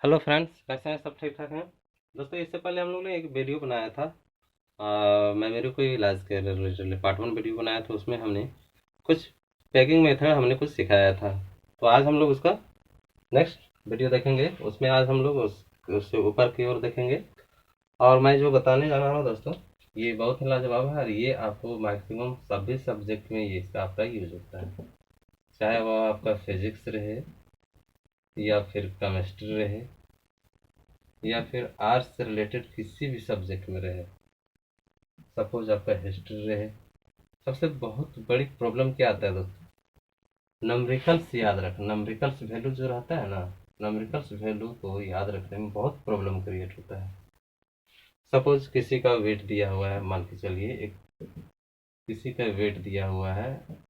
Hello friends, कैसे हैं? सब ठीक ठाक हैं दोस्तों। इससे पहले हम लोग ने एक वीडियो बनाया था। मैं मेरे को इलाज के रिलेटेड पार्ट 1 वीडियो बनाया था। उसमें हमने कुछ पैकिंग मेथड हमने कुछ सिखाया था। तो आज हम लोग उसका नेक्स्ट वीडियो देखेंगे। उसमें आज हम लोग उससे ऊपर की ओर देखेंगे। और मैं जो बताने जा रहा हूँ दोस्तों, ये बहुत ही लाजवाब है और ये आपको मैक्सिमम सभी सब्जेक्ट में ये इसका आपका यूज होता है। चाहे वह आपका फिजिक्स रहे या फिर केमिस्ट्री रहे या फिर आर्ट्स से रिलेटेड किसी भी सब्जेक्ट में रहे। सपोज आपका हिस्ट्री रहे। सबसे बहुत बड़ी प्रॉब्लम क्या आता है दोस्तों? नम्रिकल्स याद रखना। नम्रिकल्स वैल्यू जो रहता है ना, नम्रिकल्स वैल्यू को याद रखने में बहुत प्रॉब्लम क्रिएट होता है। सपोज किसी का वेट दिया हुआ है, मान के चलिए एक किसी का वेट दिया हुआ है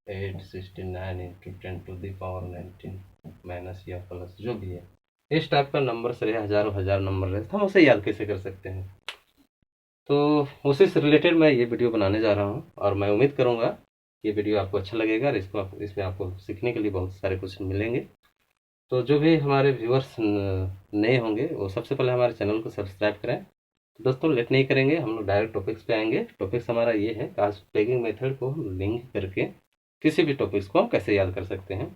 869 into 10 to the power 19 minus या प्लस जो भी है। इस टाइप का नंबर से रहे, हजारों हजार नंबर रहे, तो हम उसे याद कैसे कर सकते हैं? तो उसी से रिलेटेड मैं ये वीडियो बनाने जा रहा हूँ और मैं उम्मीद करूँगा ये वीडियो आपको अच्छा लगेगा और इसमें आपको सीखने के लिए बहुत सारे क्वेश्चन मिलेंगे। तो जो भी हमारे व्यूअर्स नए होंगे वो सबसे पहले हमारे चैनल को सब्सक्राइब करें। तो दोस्तों लेट नहीं करेंगे, हम लोग डायरेक्ट टॉपिक्स पे आएंगे। टॉपिक्स हमारा ये है कास्ट प्लेगिंग मेथड को हम लिंक करके किसी भी टॉपिक्स को हम कैसे याद कर सकते हैं।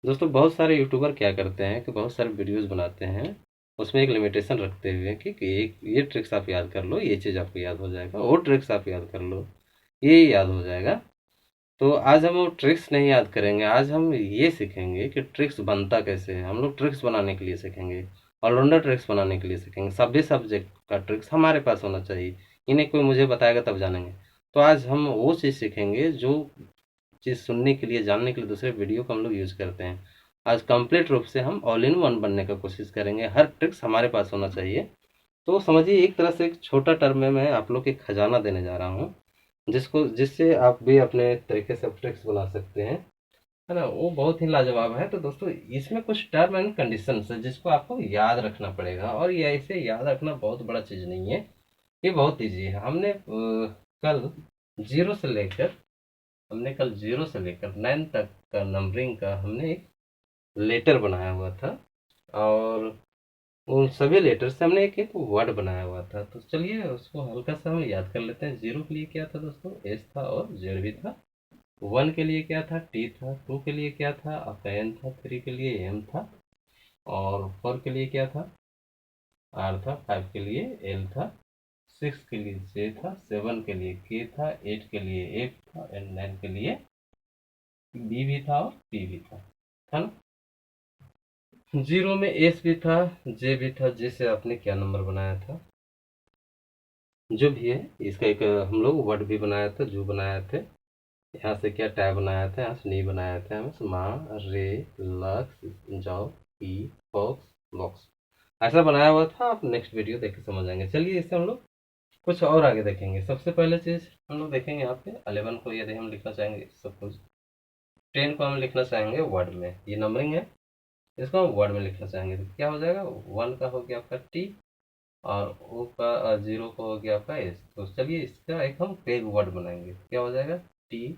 दोस्तों बहुत सारे यूट्यूबर क्या करते हैं कि बहुत सारे वीडियोस बनाते हैं, उसमें एक लिमिटेशन रखते हुए कि एक ये ट्रिक्स आप याद कर लो, ये चीज़ आपको याद हो जाएगा, वो ट्रिक्स आप याद कर लो, ये याद हो जाएगा। तो आज हम वो ट्रिक्स नहीं याद करेंगे, आज हम ये सीखेंगे कि ट्रिक्स बनता कैसे है। हम लोग ट्रिक्स बनाने के लिए सीखेंगे, ऑलराउंडर ट्रिक्स बनाने के लिए सीखेंगे। सभी सब्जेक्ट का ट्रिक्स हमारे पास होना चाहिए, इन्हें कोई मुझे बताएगा तब जानेंगे। तो आज हम वो चीज़ सीखेंगे जो चीज़ सुनने के लिए, जानने के लिए दूसरे वीडियो को हम लोग यूज़ करते हैं। आज कंप्लीट रूप से हम ऑल इन वन बनने का कोशिश करेंगे, हर ट्रिक्स हमारे पास होना चाहिए। तो समझिए एक तरह से एक छोटा टर्म में मैं आप लोग एक खजाना देने जा रहा हूँ, जिससे आप भी अपने तरीके से ट्रिक्स बना सकते हैं, है ना। वो बहुत ही लाजवाब है। तो दोस्तों इसमें कुछ टर्म एंड कंडीशंस है जिसको आपको याद रखना पड़ेगा, और ये ऐसे याद रखना बहुत बड़ा चीज़ नहीं है, ये बहुत ईजी है। कल जीरो से लेकर हमने कल 0 से लेकर 9 तक का नंबरिंग का हमने एक लेटर बनाया हुआ था, और उन सभी लेटर से हमने एक एक वर्ड बनाया हुआ था। तो चलिए उसको हल्का सा हम याद कर लेते हैं। 0 के लिए क्या था दोस्तों? एस था और जेड भी था। 1 के लिए क्या था? टी था। 2 के लिए क्या था? आपका एन था। 3 के लिए एम था। और 4 के लिए क्या था? आर था। 5 के लिए एल था। 6 के लिए जे था। 7 के लिए के था। 8 के लिए एफ था। एंड 9 के लिए बी भी था और पी भी था ना। 0 में एस भी था, जे भी था। जे से आपने क्या नंबर बनाया था? जो भी है इसका एक हम लोग वर्ड भी बनाया था, जो बनाया थे। यहाँ से क्या टैब बनाया था, यहाँ से नहीं बनाया था। हमें माँ, रे, lux, job, P, box, box ऐसा बनाया हुआ था। आप नेक्स्ट वीडियो देख के समझ आएंगे। चलिए इससे हम लोग कुछ और आगे देखेंगे। सबसे पहले चीज हम लोग देखेंगे यहाँ पे 11 को यदि हम लिखना चाहेंगे, सब कुछ 10 को हम लिखना चाहेंगे वर्ड में, ये नंबरिंग है, इसको हम वर्ड में लिखना चाहेंगे तो क्या हो जाएगा? 1 का हो गया आपका टी, और ओ का 0 का हो गया आपका एस। तो चलिए इसका एक हम पेग वर्ड बनाएंगे। क्या हो जाएगा? टी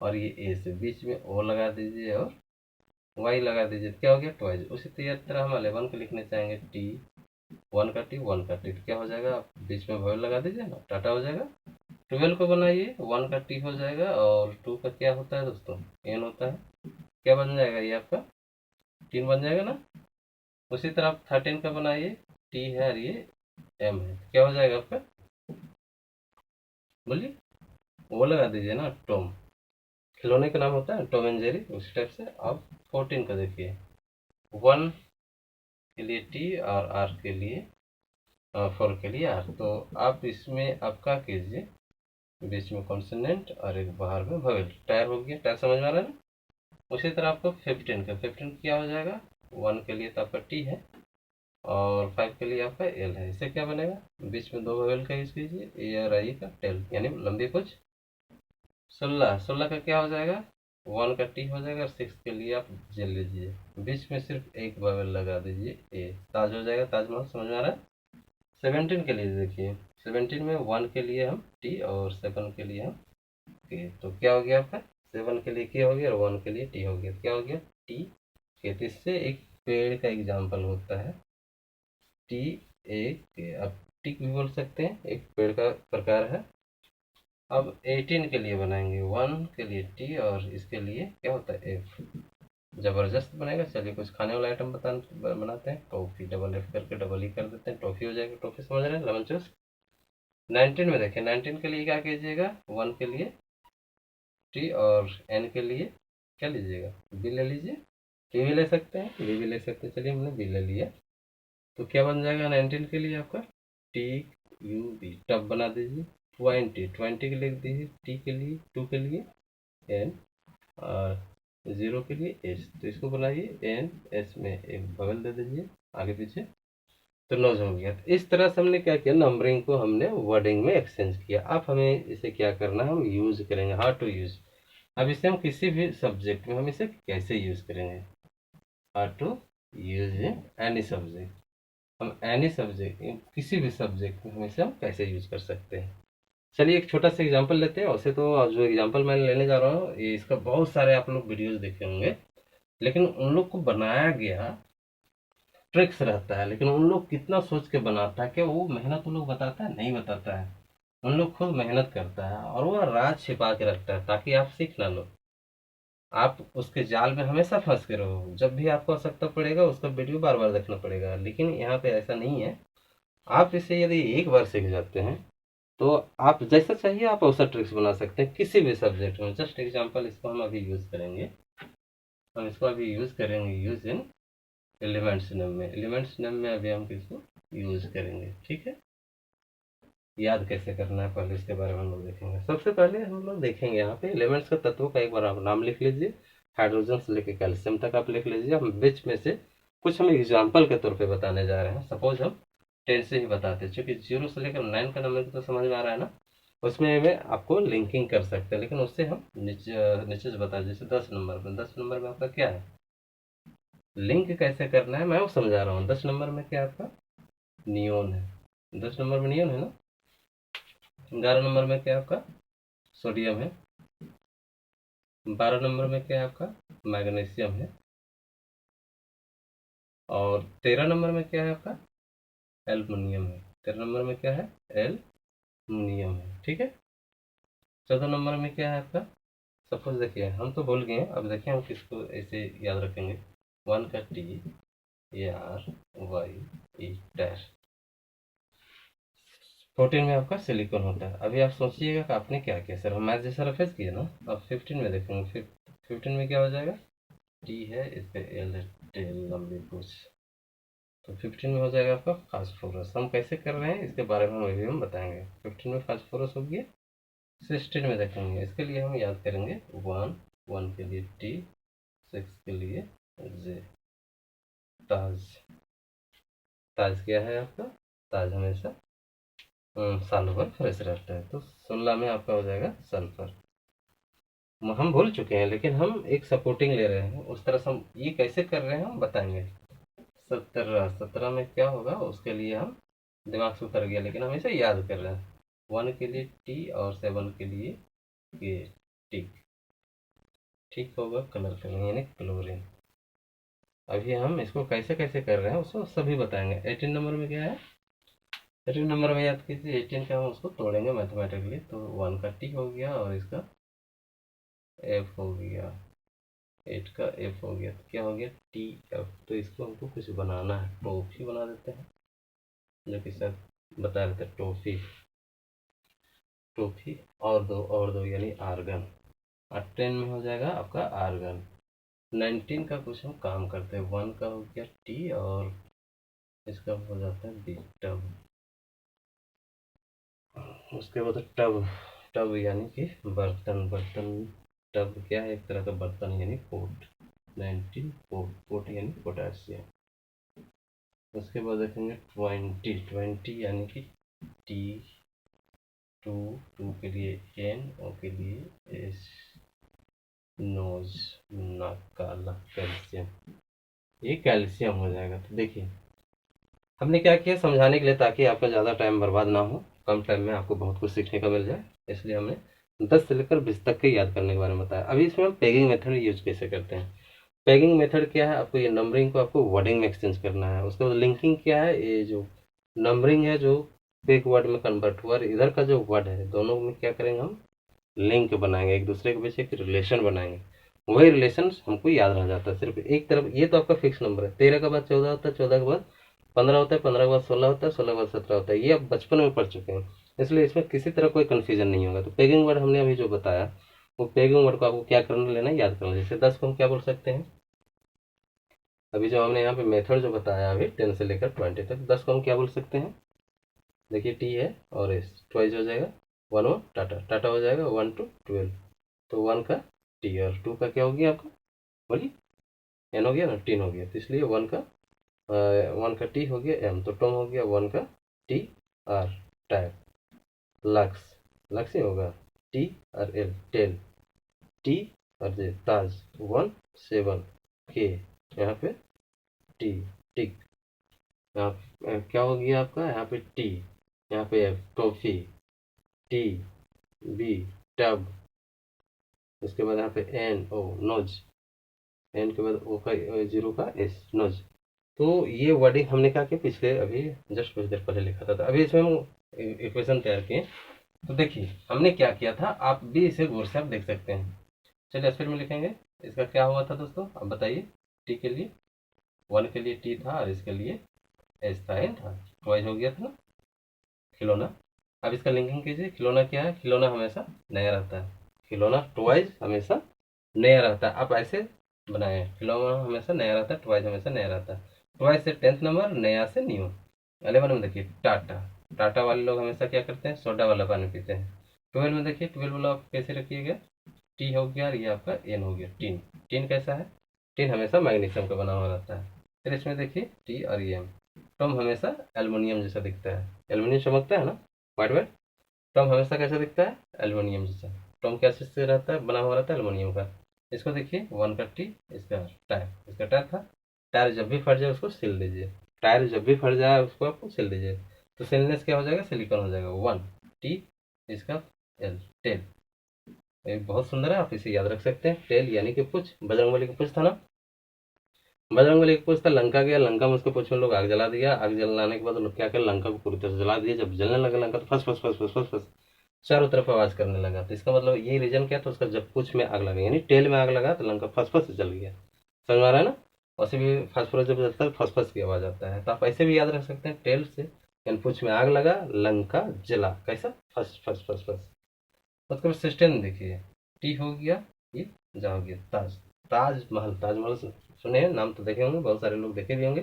और ये ए से बीच में ओ लगा दीजिए और वाई लगा दीजिए, तो क्या हो गया? ट्वाइस। उसी तरह हम 11 को लिखने चाहेंगे टी, 1 का टी, 1 का टी, तो क्या हो जाएगा? आप बीच में वॉयल लगा दीजिए ना, टाटा हो जाएगा। 12 को बनाइए, 1 का टी हो जाएगा और 2 का क्या होता है दोस्तों? एन होता है। क्या बन जाएगा? ये आपका 3 बन जाएगा ना। उसी तरह आप 13 का बनाइए, टी है और ये एम है, क्या हो जाएगा आपका? बोलिए। वो लगा दीजिए ना, टॉम। खिलौने का नाम होता है टॉम एंड जेरी, उसी टाइप से। आप 14 का देखिए, 1 के लिए टी और आर के लिए 4 के लिए आर। तो आप इसमें आप क्या कीजिए, बीच में कॉन्सोनेंट और एक बाहर में वोवेल। टायर हो गया, टायर समझ में आ रहा है ना। उसी तरह आपको 15 क्या हो जाएगा? 1 के लिए तो आपका टी है और 5 के लिए आपका एल है। इससे क्या बनेगा? बीच में 2 वोवेल का यूज कीजिए, ए और आई का टेल, यानी लंबी कुछ। 16 का क्या हो जाएगा? 1 का टी हो जाएगा और 6 के लिए आप जे लीजिए, बीच में सिर्फ एक वोवेल लगा दीजिए, ए। ताज हो जाएगा, ताजमहल। समझ में आ रहा है? 17 के लिए देखिए, 17 में 1 के लिए हम टी और 7 के लिए हम के। तो क्या हो गया आपका? 7 के लिए के हो गया और 1 के लिए टी हो गया, क्या हो गया? टी के। तो इससे एक पेड़ का एग्जाम्पल होता है टी ए के, आप टिक भी बोल सकते हैं, एक पेड़ का प्रकार है। अब 18 के लिए बनाएंगे, 1 के लिए टी और इसके लिए क्या होता है एफ। जबरदस्त बनेगा। चलिए कुछ खाने वाला आइटम बनाते हैं। टॉफी, डबल एफ करके डबल ई कर देते हैं, टॉफी हो जाएगा। टॉफी समझ रहे हैं, लेमन जूस। 19 में देखिए, 19 के लिए क्या कीजिएगा, 1 के लिए टी और एन के लिए क्या लीजिएगा, बी ले लीजिए। टी भी ले सकते हैं, बी भी ले सकते हैं। चलिए हमने बी ले लिया, तो क्या बन जाएगा 19 के लिए आपका टी यू बी, टब बना दीजिए। 20 के लिए लिख दीजिए, टी के लिए, 2 के लिए एन और 0 के लिए एच। तो इसको बनाइए एन एच में एक बगल दे दीजिए आगे पीछे, तो नोज हो गया। तो इस तरह से हमने क्या किया, नंबरिंग को हमने वर्डिंग में एक्सचेंज किया। अब हमें इसे क्या करना है, हम यूज करेंगे, हाउ टू यूज। अब इसे हम किसी भी सब्जेक्ट में हम इसे कैसे यूज करेंगे, how to use in any subject. हम एनी सब्जेक्ट, किसी भी सब्जेक्ट में हम इसे हम कैसे यूज कर सकते हैं। चलिए एक छोटा सा एग्जांपल लेते हैं। वैसे तो जो एग्जांपल मैं लेने जा रहा हूँ, ये इसका बहुत सारे आप लोग वीडियोस देखे होंगे, लेकिन उन लोग को बनाया गया ट्रिक्स रहता है, लेकिन उन लोग कितना सोच के बनाता है कि वो मेहनत उन लोग बताता है, नहीं बताता है। उन लोग खुद मेहनत करता है और वो राज छिपा के रखता है ताकि आप सीख ना लो। आप उसके जाल में हमेशा फंस के रहो, जब भी आपको आवश्यकता पड़ेगा उसका वीडियो बार बार देखना पड़ेगा। लेकिन यहाँ पे ऐसा नहीं है। आप इसे यदि एक बार सीख जाते हैं तो आप जैसा चाहिए आप वैसा ट्रिक्स बना सकते हैं किसी भी सब्जेक्ट में। जस्ट एग्जांपल इसको हम अभी यूज करेंगे, हम इसको अभी यूज करेंगे, यूज इन एलिमेंट्स नेम में। एलिमेंट्स नेम में अभी हम किसको यूज करेंगे, ठीक है। याद कैसे करना है पहले इसके बारे में हम लोग देखेंगे। सबसे पहले हम लोग देखेंगे यहाँ पे एलिमेंट्स का तत्वों का एक बार आप नाम लिख लीजिए। हाइड्रोजन से लेकर कैल्शियम तक आप लिख लीजिए। हम बीच में से कुछ हम एग्जाम्पल के तौर पे बताने जा रहे हैं। सपोज हम 10 से ही बताते हैं, चूंकि 0 से लेकर 9 का नंबर तो समझ में आ रहा है ना, उसमें में आपको लिंकिंग कर सकते हैं। लेकिन उससे हम नीचे से बता, जैसे 10 नंबर में आपका क्या है, लिंक कैसे करना है मैं वो समझा रहा हूँ। 10 नंबर में क्या आपका नियोन है, 10 नंबर में नियोन है ना। 11 नंबर में क्या आपका सोडियम है। 12 नंबर में क्या है आपका मैग्नीशियम है। और 13 नंबर में क्या है आपका एल्युमिनियम है। 13 नंबर में क्या है एल्युमिनियम है, ठीक है। 14 नंबर में क्या है आपका, सपोज देखिए हम तो भूल गए हैं, अब देखिए हम किसको ऐसे याद रखेंगे। 1 का T A R Y E dash. 14 में आपका सिलिकॉन होता है। अभी आप सोचिएगा कि आपने क्या किया, सर हम मैथ जैसा रेफरेंस किया ना। अब 15 में देखेंगे, 15 में क्या हो जाएगा, टी है इस पे एल है, टेल लंबी कुछ, तो 15 में हो जाएगा आपका फास्फोरस। हम कैसे कर रहे हैं इसके बारे में अभी हम बताएंगे। 15 में फास्फोरस हो गया। 16 में देखेंगे, इसके लिए हम याद करेंगे 1 के लिए टी, 6 के लिए जे। ताज, ताज क्या है आपका, ताज हमेशा सालों भर फ्रेश रहता है। तो 16 में आपका हो जाएगा सल्फर। हम भूल चुके हैं लेकिन हम एक सपोर्टिंग ले रहे हैं, उस तरह से हम ये कैसे कर रहे हैं हम बताएंगे। 17 में क्या होगा उसके लिए हम दिमाग से उतर गया, लेकिन हम इसे याद कर रहे हैं। 1 के लिए टी और 7 के लिए के टिक, ठीक होगा कलर करेंगे यानी क्लोरीन। अभी हम इसको कैसे कैसे कर रहे हैं उसको सभी बताएंगे। 18 नंबर में क्या है, 18 नंबर में याद कीजिए, 18 का हम उसको तोड़ेंगे मैथमेटिकली। तो 1 का टी हो गया और इसका एफ हो गया, 8 का एफ हो गया, तो क्या हो गया टी एफ। तो इसको हमको कुछ बनाना है, टॉफी बना देते हैं, जो कि सर बता रहे थे टॉफी। टॉफी और दो यानी आर्गन। और 10 में हो जाएगा आपका आर्गन। 19 का कुछ हम काम करते हैं। 1 का हो गया टी और इसका हो जाता है बी, टब। उसके बाद टब, टब यानी कि बर्तन, बर्तन टब क्या है, एक तरह का बर्तन यानी पोट। 19 पोट, पोट यानी पोटासियम। उसके बाद देखेंगे 20 यानी कि टी, 2 के लिए एन, ओ के लिए एस, नोज नाक काला, कैल्शियम, ये कैल्शियम हो जाएगा। तो देखिए हमने क्या किया समझाने के लिए, ताकि आपका ज़्यादा टाइम बर्बाद ना हो, कम टाइम में आपको बहुत कुछ सीखने का मिल जाए, इसलिए हमने 10 से लेकर 20 तक के याद करने के बारे में बताया। अभी इसमें हम पेगिंग मेथड यूज कैसे करते हैं। पैगिंग मेथड क्या है, आपको ये नंबरिंग को आपको वर्डिंग में एक्सचेंज करना है। उसके बाद लिंकिंग क्या है, ये जो नंबरिंग है जो एक वर्ड में कन्वर्ट हुआ, इधर का जो वर्ड है दोनों में क्या करेंगे हम, लिंक बनाएंगे, एक दूसरे के बीच एक रिलेशन बनाएंगे। वही रिलेशन हमको याद रह जाता है सिर्फ एक तरफ। ये तो आपका फिक्स नंबर है, 13 के बाद 14 होता है, 14 के बाद 15 होता है, 15 के बाद 16 होता है, 16 के बाद 17 होता है। ये आप बचपन में पढ़ चुके हैं, इसलिए इसमें किसी तरह कोई कन्फ्यूजन नहीं होगा। तो पेगिंग वर्ड हमने अभी जो बताया, वो पेगिंग वर्ड को आपको क्या करना लेना है, याद करना। जैसे 10 को हम क्या बोल सकते हैं, अभी जो हमने यहाँ पे मेथड जो बताया अभी 10 से लेकर 20 तक, 10 को हम क्या बोल सकते हैं, देखिए टी है और एस, ट्वाइस हो जाएगा, वन और टाटा, टाटा हो जाएगा 1 to 12, तो 1 का टी और 2 का क्या हो गया आपका, बोलिए, एन हो गया ना, टीन हो गया, तो इसलिए 1 का टी हो गया एम, तो टॉम हो गया 1 का T R, tag, Lux, Lux ही होगा, टी और एल, टेल, टी और जे, ताज, 1 7 के, यहाँ पे टी, टिक, यहाँ क्या हो गया आपका, यहाँ पे टी, यहाँ पे F, toffee, T, B, tub, उसके बाद यहाँ पे एन ओ, नोज, एन के बाद ओ का, जीरो का एस, नोज। तो ये वर्डिंग हमने क्या किया, पिछले अभी जस्ट कुछ देर पहले लिखा था, तो अभी इसमें हम इक्वेशन तैयार किए। तो देखिए हमने क्या किया था, आप भी इसे गौर से आप देख सकते हैं। चलिए स्पीड में लिखेंगे। इसका क्या हुआ था दोस्तों, अब बताइए। टी के लिए 1 के लिए टी था और इसके लिए एस था, एन था, ट्वाइस हो गया था ना खिलौना। अब इसका लिंकिंग कीजिए। खिलौना क्या है, खिलौना हमेशा नया रहता है, खिलौना ट्वाइस हमेशा नया रहता है। आप ऐसे बनाए, खिलौना हमेशा नया रहता है, ट्वाइस हमेशा नया रहता है। ट्वाइस से 10th नंबर, नया से न्यू। 11 में देखिए टाटा, टाटा वाले लोग हमेशा क्या करते हैं, सोडा वाला पानी पीते हैं। 12 में देखिए, 12 वाला आप कैसे रखिएगा, टी हो गया और ये आपका एन हो गया, टीन। टीन कैसा है, टीन हमेशा मैग्नीशियम का बना हुआ रहता है। फिर इसमें देखिए टी और एम। टॉम हमेशा एल्युमिनियम जैसा दिखता है, एल्युमिनियम चमकता है ना वाइट वाइट, टॉम हमेशा कैसा दिखता है, एल्युमिनियम जैसा। टॉम कैसे से रहता है, बना हुआ रहता है एल्युमिनियम का। इसको देखिए 1 का टी, इसका टायर, इसका टायर था। टायर जब भी फट जाए उसको सिल दीजिए, टायर जब भी फट जाए उसको आपको सिल दीजिए, तो सिलनेस क्या हो जाएगा, सिलिकॉन हो जाएगा। 1 टी, इसका एल, टेल। ये बहुत सुंदर है, आप इसे याद रख सकते हैं। टेल यानी कि पूछ, बजरंगबली का पूछ था ना, बजरंगबली का पूछ था, लंका गया, लंका में उसके पूछ में लोग आग जला दिया, आग जलाने के बाद लोग क्या कर, लंका को पूरी तरह से जला दिया। जब जलने लगा लंका, तो फस फस फस फस फस फस चारों तरफ आवाज करने लगा। तो इसका मतलब ये रीजन क्या था, उसका जब पूछ में आग लगा, यानी टेल में आग लगा, तो लंका फस फस से जल गया। समझ में आ रहा है ना। वैसे भी फास्फोरस जब जलता है फस फस की आवाज आता है, तो आप ऐसे भी याद रख सकते हैं, टेल से यानी पूछ में आग लगा, लंका जला, कैसा, फस फस फस फस। मतलब सिस्टम देखिए, टी हो गया, ये जा हो गया, ताज, ताजमहल, ताजमहल सुने हैं नाम, तो देखे होंगे, बहुत सारे लोग देखे भी होंगे।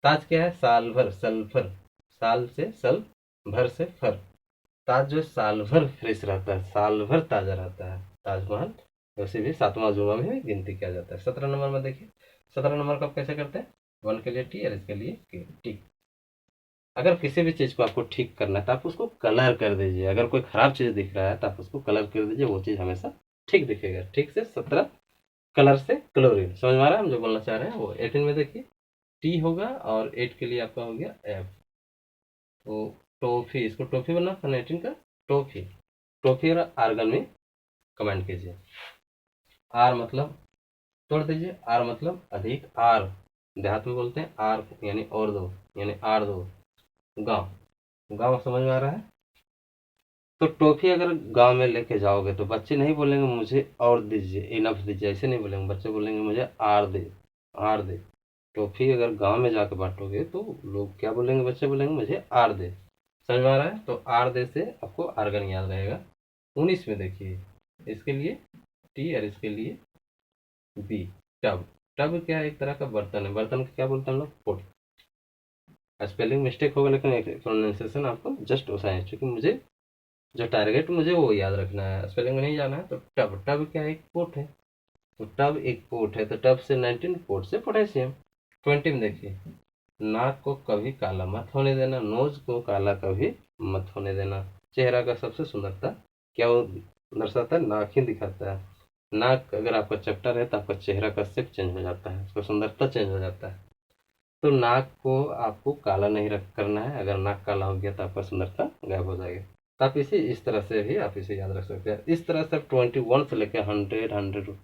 ताज क्या है, साल भर, सल्फर, साल से सल, भर से फर, ताज जो साल भर फ्रेश रहता है, साल भर ताजा रहता है ताजमहल। वैसे भी 7वां अजूबा में भी गिनती किया जाता है। 17 नंबर में देखिए, 17 नंबर को आप कैसे करते हैं, 1 के लिए टी और इसके लिए टी। अगर किसी भी चीज को आपको ठीक करना है तो आप उसको कलर कर दीजिए, अगर कोई खराब चीज दिख रहा है तो आप उसको कलर कर दीजिए, वो चीज हमेशा ठीक दिखेगा। ठीक से 17 कलर से क्लोरीन, समझ में आ रहा है हम जो बोलना चाह रहे हैं वो। 18 में देखिए टी होगा और 8 के लिए आपका हो गया एफ, तो टॉफी, इसको टॉफी बनना था 19 का, टॉफी, टॉफी और आर्गन में कमेंट कीजिए। आर मतलब तोड़ दीजिए, आर मतलब अधिक, आर देहात में बोलते हैं आर यानी और दो, यानी आर दो। गांव, गांव समझ में आ रहा है। तो टॉफी अगर गांव में लेके जाओगे तो बच्चे नहीं बोलेंगे मुझे और दीजिए, इनफ दीजिए, ऐसे नहीं बोलेंगे, बच्चे बोलेंगे मुझे आर दे, आर दे। टॉफी अगर गांव में जाके बांटोगे तो लोग क्या बोलेंगे, बच्चे बोलेंगे मुझे आर दे। समझ में आ रहा है। तो आर दे से आपको आर्गन याद रहेगा। 19 में देखिए, इसके लिए टी और इसके लिए बी, टब। टब क्या है, एक तरह का बर्तन है, बर्तन का क्या बोलते हैं हम लोग, पोट। स्पेलिंग मिस्टेक होगा लेकिन प्रोनाउंसिएशन आपको जस्ट वैसा है, क्योंकि मुझे जो टारगेट मुझे वो याद रखना है, स्पेलिंग में नहीं जाना है। तो टब, टब क्या है, एक पोर्ट है, तो टब एक पोर्ट है, तो टब से 19, पोर्ट से पोटेशियम। 20 में देखिए, नाक को कभी काला मत होने देना, नोज को काला कभी मत होने देना। चेहरा का सबसे सुंदरता क्या वो दर्शाता है, नाक ही दिखाता है। नाक अगर आपका चैप्टर है तो आपका चेहरा का शेप चेंज हो जाता है, उसका सुंदरता चेंज हो जाता है। तो नाक को आपको काला नहीं रख करना है, अगर नाक काला हो गया तो आपका सुंदरता गायब हो जाएगी। तो आप इसे इस तरह से भी आप इसे याद रख सकते हैं। इस तरह से 21 से लेकर 100, 100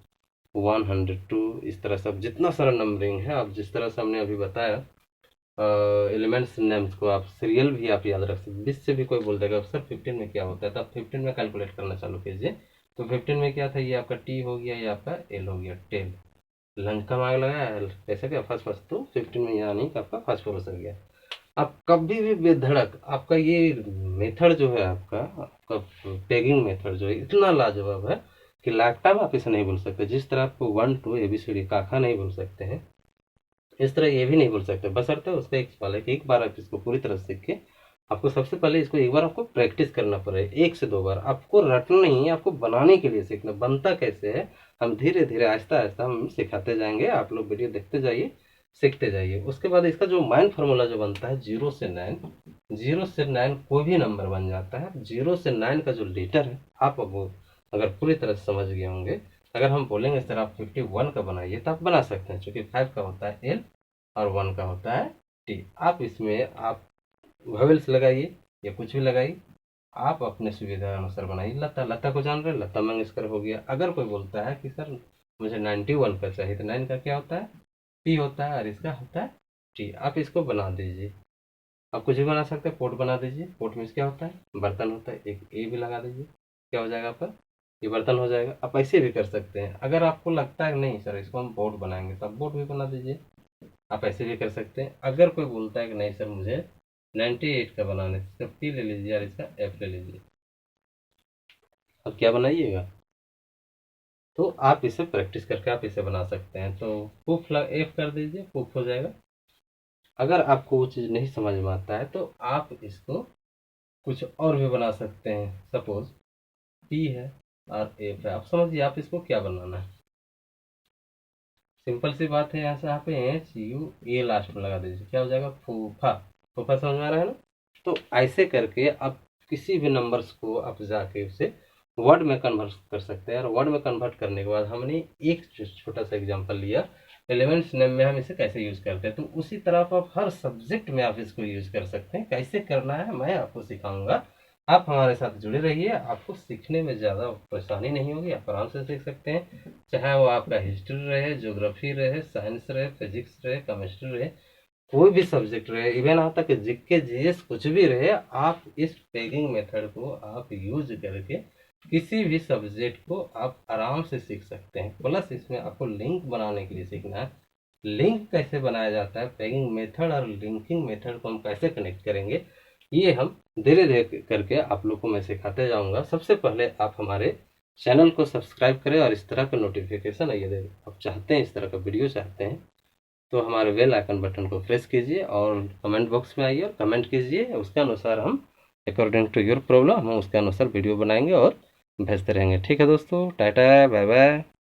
102, इस तरह से अब जितना सारा नंबरिंग है, आप जिस तरह से हमने अभी बताया एलिमेंट्स नेम्स को आप सीरियल भी आप याद रख सकते। 20 से भी कोई बोल देगा सर 15 में क्या होता है, तो आप 15 में कैलकुलेट करना चालू कीजिए। तो 15 में क्या था, ये आपका टी हो गया, ये आपका एल हो गया, टेल। लंका मांग लगाया कैसे क्या फर्स्ट फर्स्ट, तो 15 में यहाँ नहीं, आपका फास्फोरस हो गया। आप कभी भी बेधड़क आपका ये मेथड जो है, आपका पेगिंग मेथड जो है इतना लाजवाब है कि लाइफ टाइम आप इसे नहीं भूल सकते। जिस तरह आपको 1 2 ABCD काका नहीं भूल सकते हैं, इस तरह ये भी नहीं भूल सकते। बशर्ते उसका एक सवाल है कि एक बार आप इसको पूरी तरह सीख के, आपको सबसे पहले इसको एक बार आपको प्रैक्टिस करना पड़ेगा, 1 से 2 बार। आपको रटना नहीं है, आपको बनाने के लिए सीखना। बनता कैसे है, हम धीरे धीरे आहिस्ता आहिस्ता हम सिखाते जाएंगे, आप लोग वीडियो देखते जाइए, सीखते जाइए। उसके बाद इसका जो माइंड फार्मूला जो बनता है 0 से 9, 0 से 9 कोई भी नंबर बन जाता है। 0 से 9 का जो लीटर है, आप अब अगर पूरी तरह से समझ गए होंगे, अगर हम बोलेंगे सर आप 51 का बनाइए, तो आप बना सकते हैं, क्योंकि 5 का होता है एल और 1 का होता है टी। आप इसमें आप वेवल्स लगाइए या कुछ भी लगाइए, आप अपने सुविधा अनुसार बनाइए। लता, लता को जान रहे हैं, लता मंगेशकर हो गया। अगर कोई बोलता है कि सर मुझे 91 का चाहिए, तो 9 का क्या होता है, पी होता है, और इसका होता है टी। आप इसको बना दीजिए, आप कुछ भी बना सकते हैं। पोर्ट बना दीजिए, पोर्ट में क्या होता है, बर्तन होता है, एक ए भी लगा दीजिए, क्या हो जाएगा आपका, ये बर्तन हो जाएगा। आप ऐसे भी कर सकते हैं। अगर आपको लगता है नहीं सर इसको हम बोर्ड बनाएंगे, तो आप बोर्ड भी बना दीजिए, आप ऐसे भी कर सकते हैं। अगर कोई बोलता है कि नहीं सर मुझे 98 का बनाने, इसका पी ले लीजिए और इसका एफ ले लीजिए, अब क्या बनाइएगा। तो आप इसे प्रैक्टिस करके आप इसे बना सकते हैं। तो प्रूफ एफ कर दीजिए, प्रूफ हो जाएगा। अगर आपको वो चीज़ नहीं समझ में आता है, तो आप इसको कुछ और भी बना सकते हैं। सपोज पी है और एफ है, आप समझिए आप इसको क्या बनाना है। सिंपल सी बात है, यहाँ से आप एच यू ए लास्ट में लगा दीजिए, क्या हो जाएगा, फूफा। फूफा समझ में आ रहा है ना। तो ऐसे करके आप किसी भी नंबर्स को आप जाके उसे वर्ड में कन्वर्ट कर सकते हैं। और वर्ड में कन्वर्ट करने के बाद हमने एक छोटा सा एग्जांपल लिया, एलिमेंट्स नेम में हम इसे कैसे यूज करते हैं। तो उसी तरह आप हर सब्जेक्ट में आप इसको यूज कर सकते हैं। कैसे करना है मैं आपको सिखाऊंगा, आप हमारे साथ जुड़े रहिए। आपको सीखने में ज़्यादा परेशानी नहीं होगी, आप आराम से सीख सकते हैं। चाहे वो आपका हिस्ट्री रहे, ज्योग्राफी रहे, साइंस रहे, फिजिक्स रहे, केमिस्ट्री रहे, कोई भी सब्जेक्ट रहे, इवन यहाँ तक जीके जीएस कुछ भी रहे, आप इस पेगिंग मेथड को आप यूज करके किसी भी सब्जेक्ट को आप आराम से सीख सकते हैं। प्लस इसमें आपको लिंक बनाने के लिए सीखना है। लिंक कैसे बनाया जाता है, पेगिंग मेथड और लिंकिंग मेथड को हम कैसे कनेक्ट करेंगे, ये हम धीरे धीरे करके आप लोग को मैं सिखाते जाऊंगा। सबसे पहले आप हमारे चैनल को सब्सक्राइब करें और इस तरह का नोटिफिकेशन यदि आप चाहते हैं, इस तरह का वीडियो चाहते हैं, तो हमारे बेल आइकन बटन को प्रेस कीजिए और कमेंट बॉक्स में आइए और कमेंट कीजिए। उसके अनुसार हम अकॉर्डिंग टू योर प्रॉब्लम हम उसके अनुसार वीडियो बनाएंगे और भेजते रहेंगे। ठीक है दोस्तों, टाटा बाय बाय।